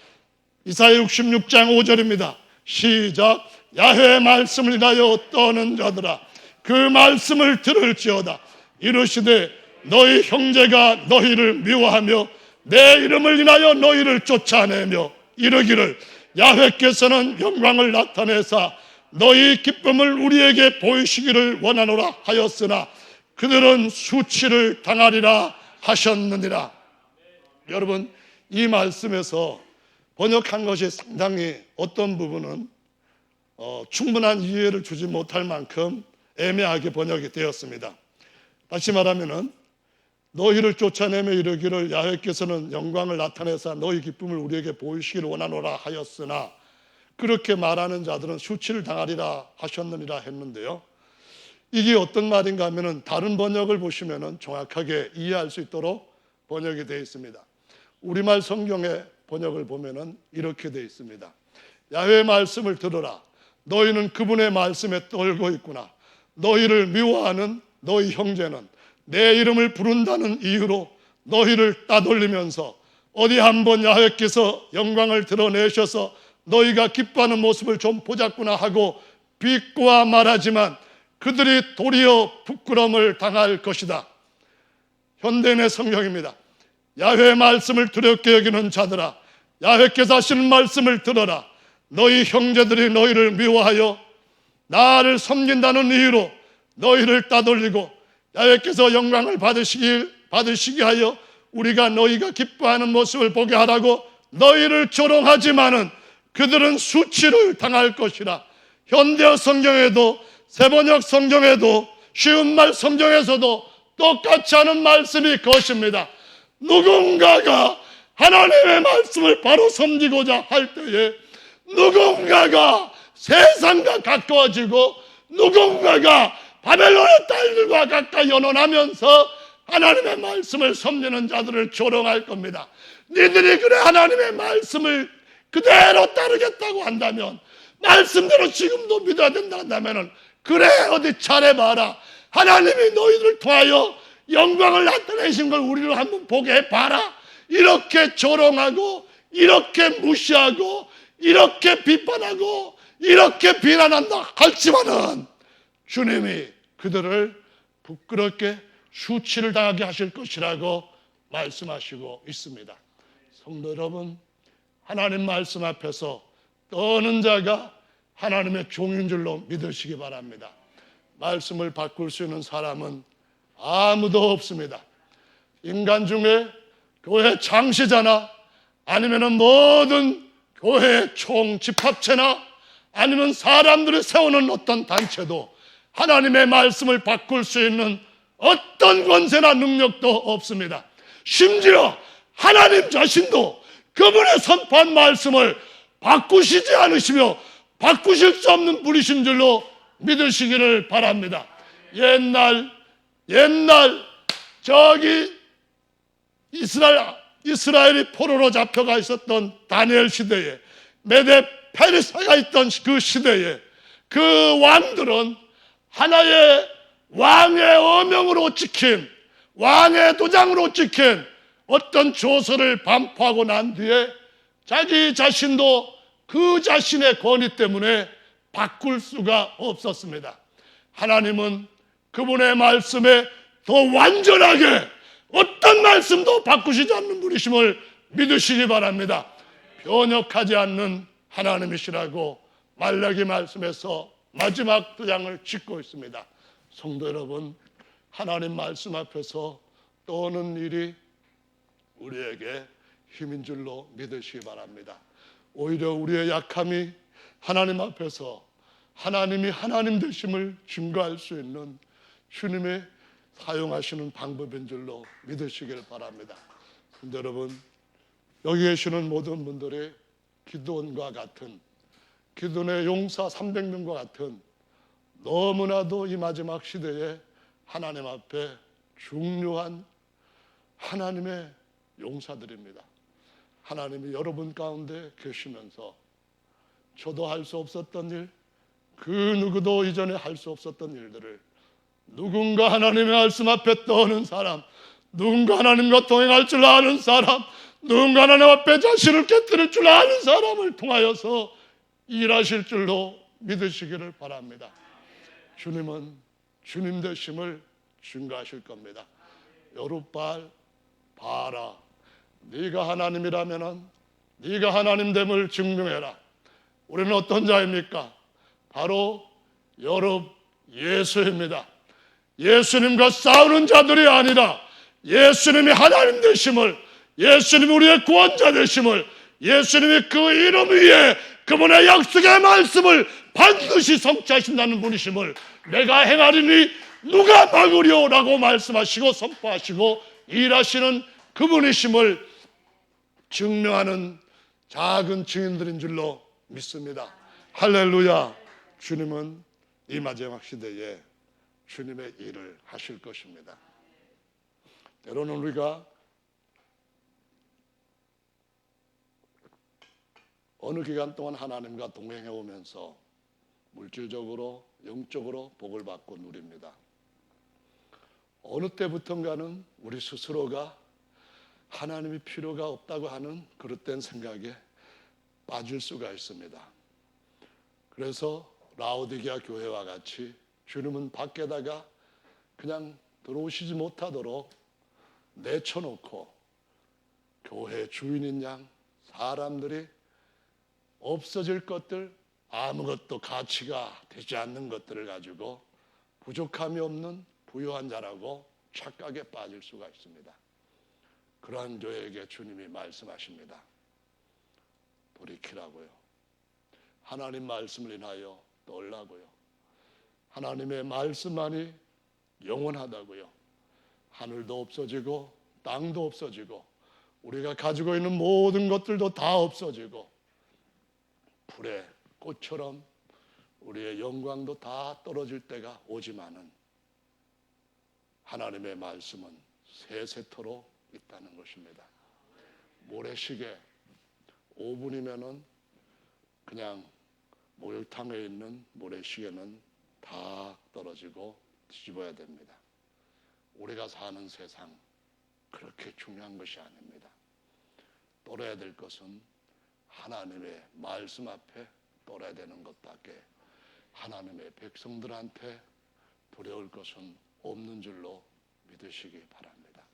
이사야 66장 5절입니다. 시작. 야훼의 말씀을 인하여 떠는 자들아 그 말씀을 들을지어다. 이르시되 너희 형제가 너희를 미워하며 내 이름을 인하여 너희를 쫓아내며 이르기를 야훼께서는 영광을 나타내사 너희 기쁨을 우리에게 보이시기를 원하노라 하였으나 그들은 수치를 당하리라 하셨느니라. 여러분, 이 말씀에서 번역한 것이 상당히 어떤 부분은 충분한 이해를 주지 못할 만큼 애매하게 번역이 되었습니다. 다시 말하면은 너희를 쫓아내며 이르기를 야훼께서는 영광을 나타내사 너희 기쁨을 우리에게 보이시기를 원하노라 하였으나 그렇게 말하는 자들은 수치를 당하리라 하셨느니라 했는데요, 이게 어떤 말인가 하면은 다른 번역을 보시면은 정확하게 이해할 수 있도록 번역이 되어 있습니다. 우리말 성경의 번역을 보면은 이렇게 되어 있습니다. 야훼의 말씀을 들으라. 너희는 그분의 말씀에 떨고 있구나. 너희를 미워하는 너희 형제는 내 이름을 부른다는 이유로 너희를 따돌리면서 어디 한번 야훼께서 영광을 드러내셔서 너희가 기뻐하는 모습을 좀 보자꾸나 하고 비꼬아 말하지만 그들이 도리어 부끄러움을 당할 것이다. 현대인의 성경입니다. 야훼의 말씀을 두렵게 여기는 자들아 야훼께서 하시는 말씀을 들어라. 너희 형제들이 너희를 미워하여 나를 섬긴다는 이유로 너희를 따돌리고 야훼께서 영광을 받으시게 하여 우리가 너희가 기뻐하는 모습을 보게 하라고 너희를 조롱하지만은 그들은 수치를 당할 것이라. 현대어 성경에도 세번역 성경에도 쉬운 말 성경에서도 똑같이 하는 말씀이 그것입니다. 누군가가 하나님의 말씀을 바로 섬기고자 할 때에 누군가가 세상과 가까워지고 누군가가 바벨론의 딸들과 가까이 연원하면서 하나님의 말씀을 섬기는 자들을 조롱할 겁니다. 니들이 그래 하나님의 말씀을 그대로 따르겠다고 한다면, 말씀대로 지금도 믿어야 된다 한다면 그래 어디 잘해봐라. 하나님이 너희들을 통하여 영광을 나타내신 걸 우리를 한번 보게 해봐라. 이렇게 조롱하고 이렇게 무시하고 이렇게 비판하고 이렇게 비난한다 할지만은 주님이 그들을 부끄럽게 수치를 당하게 하실 것이라고 말씀하시고 있습니다. 성도 여러분, 하나님 말씀 앞에서 떠는 자가 하나님의 종인 줄로 믿으시기 바랍니다. 말씀을 바꿀 수 있는 사람은 아무도 없습니다. 인간 중에 교회 장시자나 아니면 모든 교회 총 집합체나 아니면 사람들이 세우는 어떤 단체도 하나님의 말씀을 바꿀 수 있는 어떤 권세나 능력도 없습니다. 심지어 하나님 자신도 그분의 선포한 말씀을 바꾸시지 않으시며 바꾸실 수 없는 분이신 줄로 믿으시기를 바랍니다. 옛날 저기 이스라엘이 포로로 잡혀가 있었던 다니엘 시대에, 메데 페르사가 있던 그 시대에 그 왕들은 하나의 왕의 어명으로 찍힌, 왕의 도장으로 찍힌 어떤 조서를 반포하고 난 뒤에 자기 자신도 그 자신의 권위 때문에 바꿀 수가 없었습니다. 하나님은 그분의 말씀에 더 완전하게 어떤 말씀도 바꾸시지 않는 분이심을 믿으시기 바랍니다. 변혁하지 않는 하나님이시라고 말라기 말씀에서 마지막 도장을 찍고 있습니다. 성도 여러분, 하나님 말씀 앞에서 떠오는 일이 우리에게 힘인 줄로 믿으시기 바랍니다. 오히려 우리의 약함이 하나님 앞에서 하나님이 하나님 되심을 증거할 수 있는 주님의 사용하시는 방법인 줄로 믿으시길 바랍니다. 근데 여러분, 여기 계시는 모든 분들이 기드온과 같은, 기드온의 용사 300명과 같은 너무나도 이 마지막 시대에 하나님 앞에 중요한 하나님의 용사들입니다. 하나님이 여러분 가운데 계시면서 저도 할 수 없었던 일, 그 누구도 이전에 할 수 없었던 일들을 누군가 하나님의 말씀 앞에 떠오는 사람, 누군가 하나님과 동행할 줄 아는 사람, 누군가 하나님 앞에 자신을 깨뜨릴 줄 아는 사람을 통하여서 일하실 줄로 믿으시기를 바랍니다. 주님은 주님 되심을 증거하실 겁니다. 여룻발 봐라, 네가 하나님이라면은 네가 하나님됨을 증명해라. 우리는 어떤 자입니까? 바로 여룹 예수입니다. 예수님과 싸우는 자들이 아니라 예수님이 하나님 되심을, 예수님이 우리의 구원자 되심을, 예수님이 그 이름 위에 그분의 약속의 말씀을 반드시 성취하신다는 분이심을 내가 행하리니 누가 막으려라고 말씀하시고 선포하시고 일하시는 그분이심을 증명하는 작은 증인들인 줄로 믿습니다. 할렐루야. 주님은 이 마지막 시대에 주님의 일을 하실 것입니다. 때로는 우리가 어느 기간 동안 하나님과 동행해 오면서 물질적으로 영적으로 복을 받고 누립니다. 어느 때부턴가는 우리 스스로가 하나님이 필요가 없다고 하는 그릇된 생각에 빠질 수가 있습니다. 그래서 라오디게아 교회와 같이 주님은 밖에다가 그냥 들어오시지 못하도록 내쳐놓고 교회 주인인 양 사람들이 없어질 것들, 아무것도 가치가 되지 않는 것들을 가지고 부족함이 없는 부유한 자라고 착각에 빠질 수가 있습니다. 그러한 교회에게 주님이 말씀하십니다. 돌이키라고요. 하나님 말씀을 인하여 놀라고요. 하나님의 말씀만이 영원하다고요. 하늘도 없어지고 땅도 없어지고 우리가 가지고 있는 모든 것들도 다 없어지고 불의 꽃처럼 우리의 영광도 다 떨어질 때가 오지만은 하나님의 말씀은 세세토록 있다는 것입니다. 모래시계 5분이면은 그냥 목욕탕에 있는 모래시계는 다 떨어지고 뒤집어야 됩니다. 우리가 사는 세상 그렇게 중요한 것이 아닙니다. 떨어야 될 것은 하나님의 말씀 앞에 떨어야 되는 것밖에 하나님의 백성들한테 두려울 것은 없는 줄로 믿으시기 바랍니다.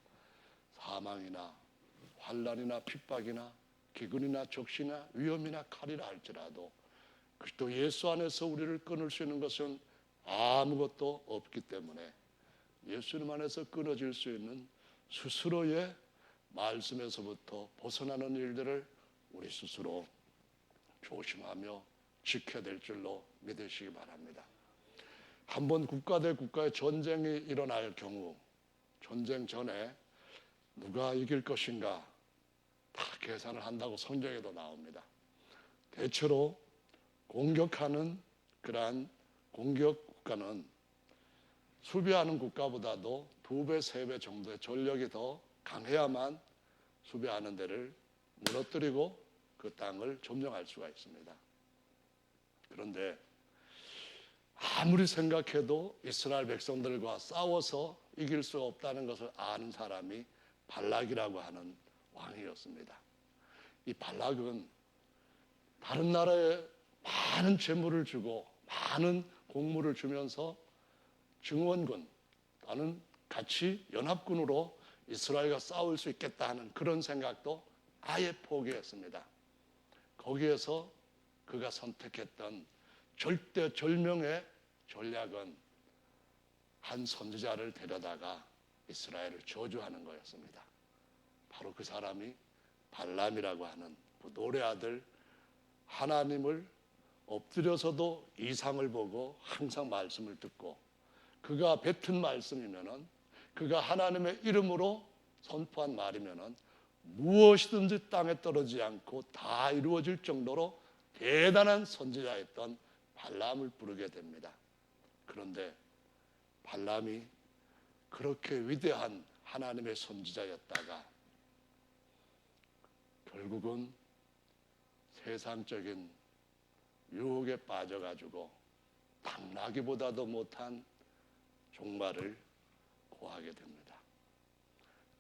사망이나 환난이나 핍박이나 기근이나 적시나 위험이나 칼이라 할지라도 그리스도 예수 안에서 우리를 끊을 수 있는 것은 아무것도 없기 때문에 예수님 안에서 끊어질 수 있는 스스로의 말씀에서부터 벗어나는 일들을 우리 스스로 조심하며 지켜야 될 줄로 믿으시기 바랍니다. 한번 국가 대 국가의 전쟁이 일어날 경우 전쟁 전에 누가 이길 것인가 다 계산을 한다고 성경에도 나옵니다. 대체로 공격하는 그러한 공격 국가는 수비하는 국가보다도 2배, 3배 정도의 전력이 더 강해야만 수비하는 데를 무너뜨리고 그 땅을 점령할 수가 있습니다. 그런데 아무리 생각해도 이스라엘 백성들과 싸워서 이길 수 없다는 것을 아는 사람이 발락이라고 하는 왕이었습니다. 이 발락은 다른 나라에 많은 재물을 주고 많은 곡물을 주면서 증원군, 나는 같이 연합군으로 이스라엘과 싸울 수 있겠다 하는 그런 생각도 아예 포기했습니다. 거기에서 그가 선택했던 절대절명의 전략은 한 선지자를 데려다가 이스라엘을 저주하는 거였습니다. 바로 그 사람이 발람이라고 하는 그 노래 아들, 하나님을 엎드려서도 이상을 보고 항상 말씀을 듣고 그가 뱉은 말씀이면은 그가 하나님의 이름으로 선포한 말이면은 무엇이든지 땅에 떨어지지 않고 다 이루어질 정도로 대단한 선지자였던 발람을 부르게 됩니다. 그런데 발람이 그렇게 위대한 하나님의 선지자였다가 결국은 세상적인 유혹에 빠져가지고 당나귀보다도 못한 종말을 고하게 됩니다.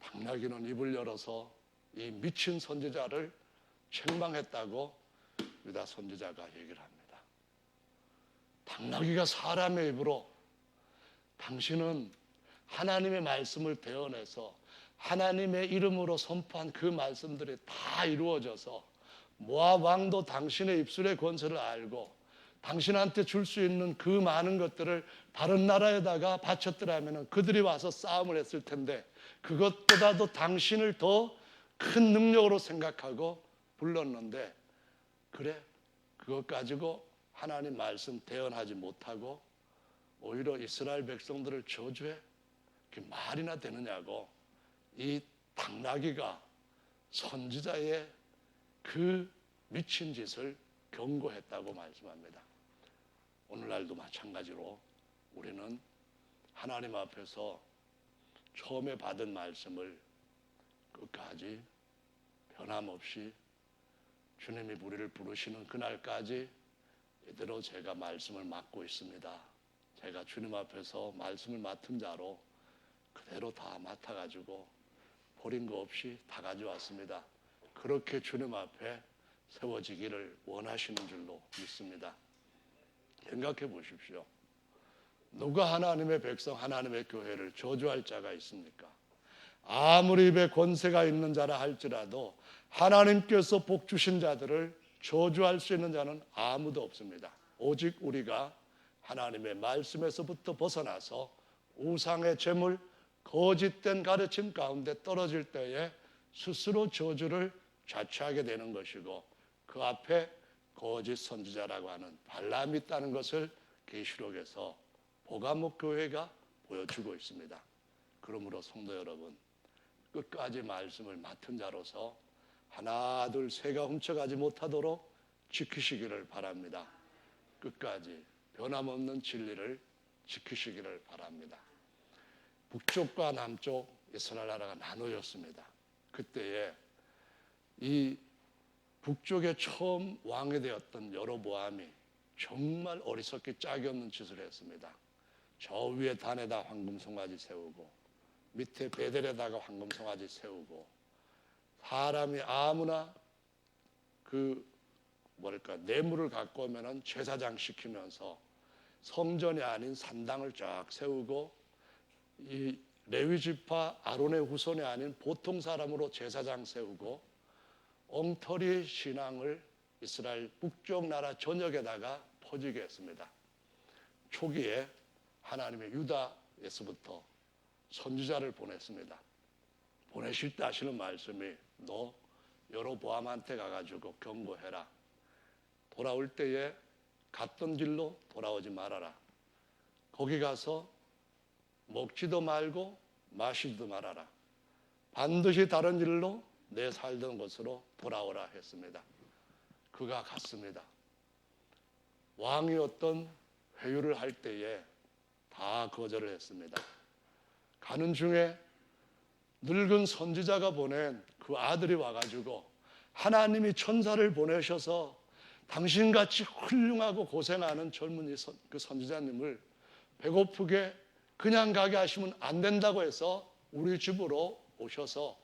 당나귀는 입을 열어서 이 미친 선지자를 책망했다고 유다 선지자가 얘기를 합니다. 당나귀가 사람의 입으로 당신은 하나님의 말씀을 대언해서 하나님의 이름으로 선포한 그 말씀들이 다 이루어져서 모압 왕도 당신의 입술의 권세를 알고 당신한테 줄 수 있는 그 많은 것들을 다른 나라에다가 바쳤더라면 그들이 와서 싸움을 했을 텐데 그것보다도 당신을 더 큰 능력으로 생각하고 불렀는데 그래 그것 가지고 하나님 말씀 대언하지 못하고 오히려 이스라엘 백성들을 저주해? 그게 말이나 되느냐고 이 당나귀가 선지자의 그 미친 짓을 경고했다고 말씀합니다. 오늘날도 마찬가지로 우리는 하나님 앞에서 처음에 받은 말씀을 끝까지 변함없이 주님이 우리를 부르시는 그날까지 이대로 제가 말씀을 맡고 있습니다. 제가 주님 앞에서 말씀을 맡은 자로 그대로 다 맡아가지고 버린 거 없이 다 가져왔습니다. 그렇게 주님 앞에 세워지기를 원하시는 줄로 믿습니다. 생각해 보십시오. 누가 하나님의 백성, 하나님의 교회를 저주할 자가 있습니까? 아무리 입에 권세가 있는 자라 할지라도 하나님께서 복 주신 자들을 저주할 수 있는 자는 아무도 없습니다. 오직 우리가 하나님의 말씀에서부터 벗어나서 우상의 재물, 거짓된 가르침 가운데 떨어질 때에 스스로 저주를 자취하게 되는 것이고 그 앞에 거짓 선지자라고 하는 발람이 있다는 것을 계시록에서 보가목 교회가 보여주고 있습니다. 그러므로 성도 여러분, 끝까지 말씀을 맡은 자로서 하나 둘 새가 훔쳐가지 못하도록 지키시기를 바랍니다. 끝까지 변함없는 진리를 지키시기를 바랍니다. 북쪽과 남쪽 이스라엘 나라가 나누어졌습니다. 그때에 이 북쪽에 처음 왕이 되었던 여로보암이 정말 어리석게 짝이 없는 짓을 했습니다. 저 위에 단에다 황금송아지 세우고 밑에 베델에다가 황금송아지 세우고 사람이 아무나 뇌물을 갖고 오면은 제사장 시키면서 성전이 아닌 산당을 쫙 세우고 이 레위 지파 아론의 후손이 아닌 보통 사람으로 제사장 세우고 엉터리 신앙을 이스라엘 북쪽 나라 전역에다가 퍼지게 했습니다. 초기에 하나님의 유다에서부터 선지자를 보냈습니다. 보내실 때 하시는 말씀이 너 여로보암한테 가가지고 경고해라. 돌아올 때에 갔던 길로 돌아오지 말아라. 거기 가서 먹지도 말고 마시지도 말아라. 반드시 다른 길로 내 살던 곳으로 돌아오라 했습니다. 그가 갔습니다. 왕이 어떤 회유를 할 때에 다 거절을 했습니다. 가는 중에 늙은 선지자가 보낸 그 아들이 와가지고 하나님이 천사를 보내셔서 당신같이 훌륭하고 고생하는 젊은 그 선지자님을 배고프게 그냥 가게 하시면 안 된다고 해서 우리 집으로 오셔서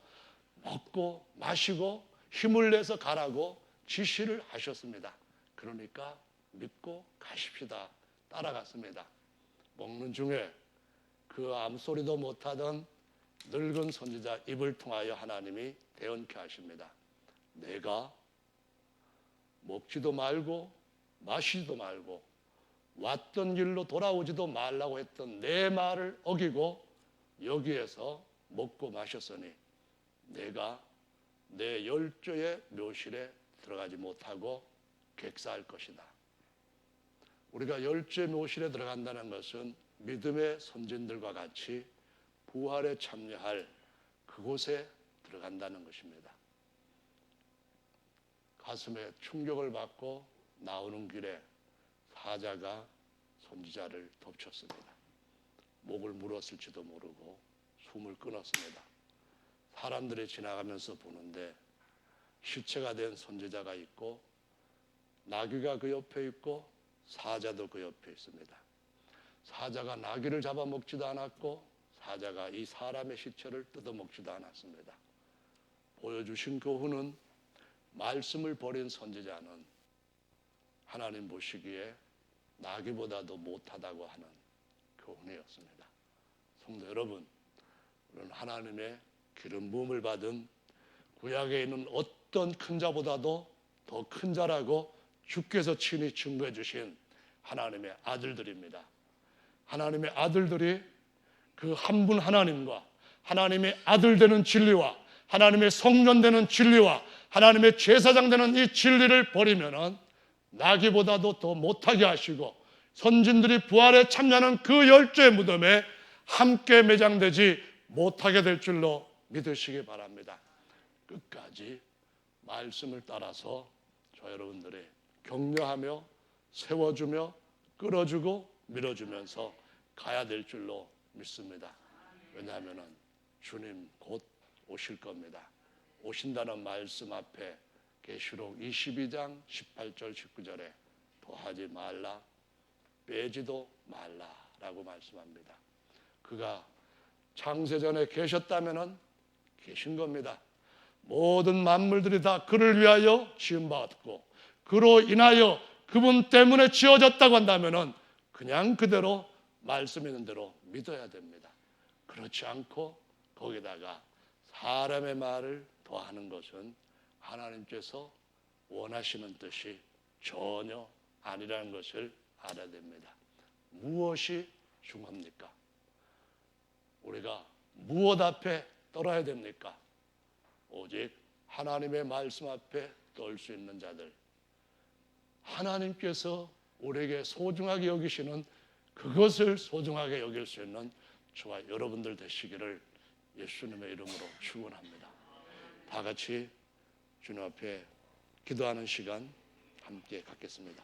먹고 마시고 힘을 내서 가라고 지시를 하셨습니다. 그러니까 믿고 가십시다. 따라갔습니다. 먹는 중에 그 암소리도 못하던 늙은 선지자 입을 통하여 하나님이 대언케 하십니다. 내가 먹지도 말고 마시지도 말고 왔던 길로 돌아오지도 말라고 했던 내 말을 어기고 여기에서 먹고 마셨으니 내가 내 열조의 묘실에 들어가지 못하고 객사할 것이다. 우리가 열조의 묘실에 들어간다는 것은 믿음의 선진들과 같이 부활에 참여할 그곳에 들어간다는 것입니다. 가슴에 충격을 받고 나오는 길에 사자가 선지자를 덮쳤습니다. 목을 물었을지도 모르고 품을 끊었습니다. 사람들이 지나가면서 보는데 시체가 된 선지자가 있고 나귀가 그 옆에 있고 사자도 그 옆에 있습니다. 사자가 나귀를 잡아먹지도 않았고 사자가 이 사람의 시체를 뜯어먹지도 않았습니다. 보여주신 교훈은 말씀을 버린 선지자는 하나님 보시기에 나귀보다도 못하다고 하는 교훈이었습니다. 성도 여러분, 우리는 하나님의 기름 부음을 받은 구약에 있는 어떤 큰 자보다도 더 큰 자라고 주께서 친히 증거해 주신 하나님의 아들들입니다. 하나님의 아들들이 그 한 분 하나님과 하나님의 아들 되는 진리와 하나님의 성전 되는 진리와 하나님의 제사장 되는 이 진리를 버리면은 나귀보다도 더 못하게 하시고 선진들이 부활에 참여하는 그 열조의 무덤에 함께 매장되지 못하게 될 줄로 믿으시기 바랍니다. 끝까지 말씀을 따라서 저 여러분들이 격려하며 세워주며 끌어주고 밀어주면서 가야 될 줄로 믿습니다. 왜냐하면 주님 곧 오실 겁니다. 오신다는 말씀 앞에 계시록 22장 18절 19절에 더하지 말라 빼지도 말라라고 말씀합니다. 그가 창세전에 계셨다면 계신 겁니다. 모든 만물들이 다 그를 위하여 지음받았고 그로 인하여 그분 때문에 지어졌다고 한다면 그냥 그대로 말씀 있는 대로 믿어야 됩니다. 그렇지 않고 거기다가 사람의 말을 더하는 것은 하나님께서 원하시는 뜻이 전혀 아니라는 것을 알아야 됩니다. 무엇이 중요합니까? 우리가 무엇 앞에 떨어야 됩니까? 오직 하나님의 말씀 앞에 떨 수 있는 자들, 하나님께서 우리에게 소중하게 여기시는 그것을 소중하게 여길 수 있는 저와 여러분들 되시기를 예수님의 이름으로 축원합니다. 다 같이 주님 앞에 기도하는 시간 함께 갖겠습니다.